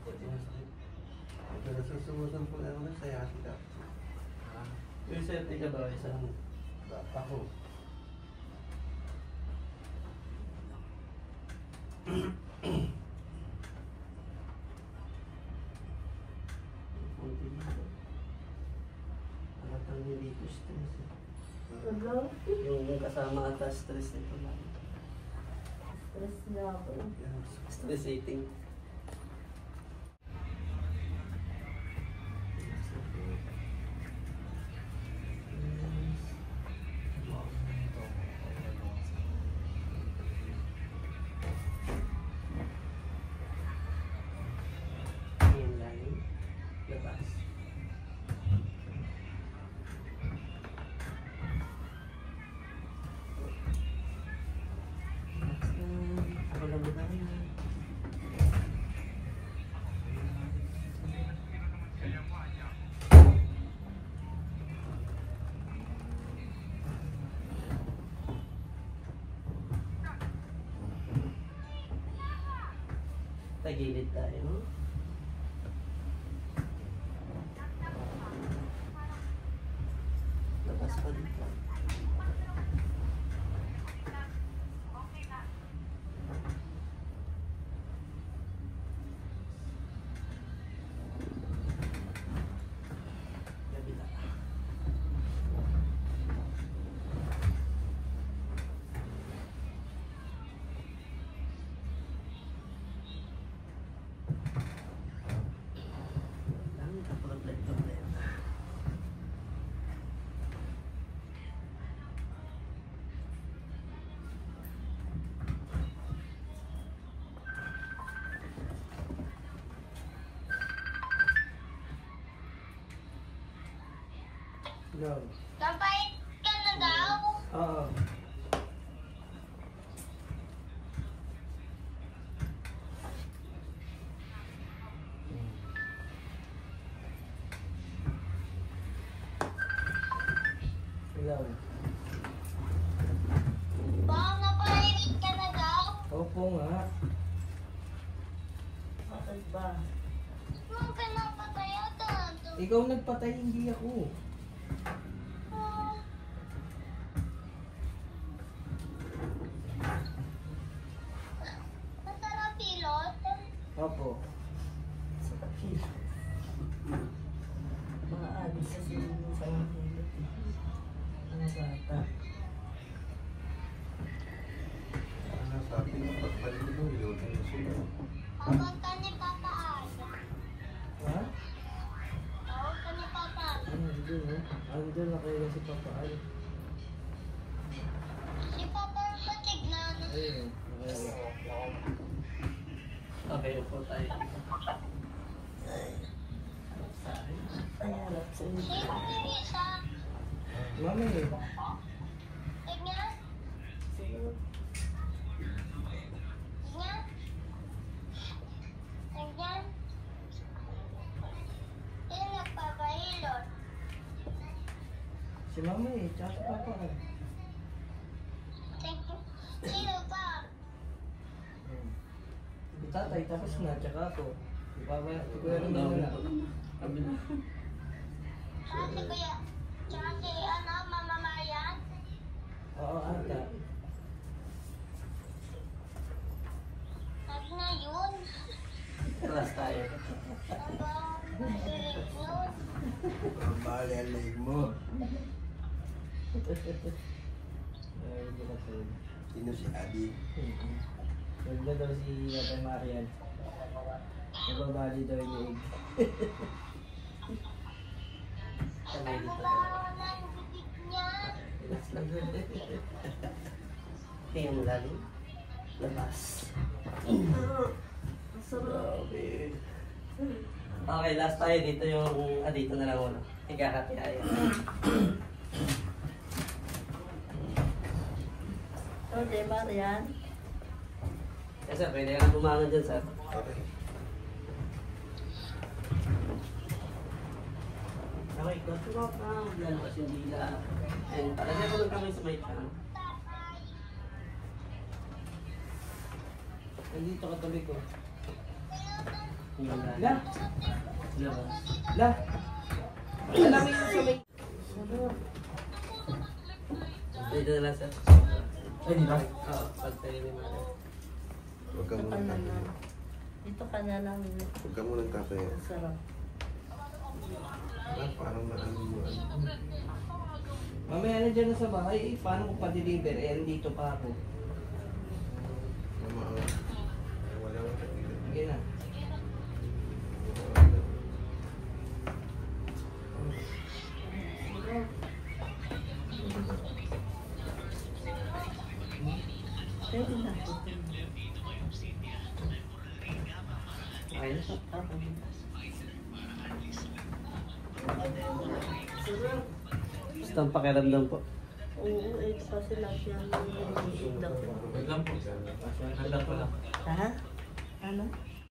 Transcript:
Pero susubukan po lang sa yasi ka. Yung safety ka ba? Isang Ako. Halatang hindi ko stress eh. Hello? Yung kasama ata stress nito lang. Stress na ako. Stress eating. Yung lalim. Labas. Ako lang ba tayo? Tagilid tayo. Labas pa dito. Kabila. Ang problema. Go. Kapait ka na daw? Oo. Hello. Baka napait ka na daw? Opo nga. Bakit ba? Nung pinapatay ito. Ikaw nagpatay, hindi ako. Masarap pilot? Opo. Sa kapil. Mga alis sa sinunod sa mga pilot. Mga bata. Ano sabi ng pagbalik mo, yun ang sila. Papunta ni Papa Aga. Ha? Papunta ni Papa Aga. Andun, eh. Andun, nakailan si Papa Al. Si Papa ang patignan. Ayun, nakailan. Okay, upo tayo. Ay, harap sa inyo. Sino yung isa? Mami, eh. Tignan? Sige. Tignan? Tignan? Sino nagpapahilot? Si Mami, eh. Tsaka si Papa Al. Sino pa? Si tatay, tapos na, tsaka ako. Si Papa, si Kuya rin na. Kami na. Tsaka si Kuya. Tsaka si Mama Marian? Oo, ata. Sabi na yun. Class tayo. Ang galing yun. Mali ang leg mo. Ay, hindi na tayo. Sino si Adi? Ganda daw si Ate Marian. Nababali daw yung egg. Kamay Ano dito ba ka. ang bibig niya? Relax lang. Tingnan mo lalim. Labas. Grabe. Okay, last tayo dito yung... dito na lang muna. Ikakati tayo. Okay, Marian. Yes, sir, pwede ka bumangon dyan, sir. Okay. Okay, control ka. Lalabas yung dila. And palagay ko lang kami sa may pan. Nandito ka tabi ko. La. La. Alam mo yung sa may... Dito na lang sir. Ay, di ba? Oo, pagtayo ni Mara. Huwag ka Dito ka muna na tataya. lang. Dito ka na lang. Huwag ka muna tataya. Ang sarap. Ah, parang naano mo. Mamaya na dyan na sa bahay, eh, paano ko pa-deliver? Eh, andito pa ako. Mama, wala mo tataya. Sige na. Pwede na. Ayos. Basta ang pakiramdam po. Oo, ito kasi lahat yan yung daw. Wait lang po. Handa ko lang. Ha? Ano?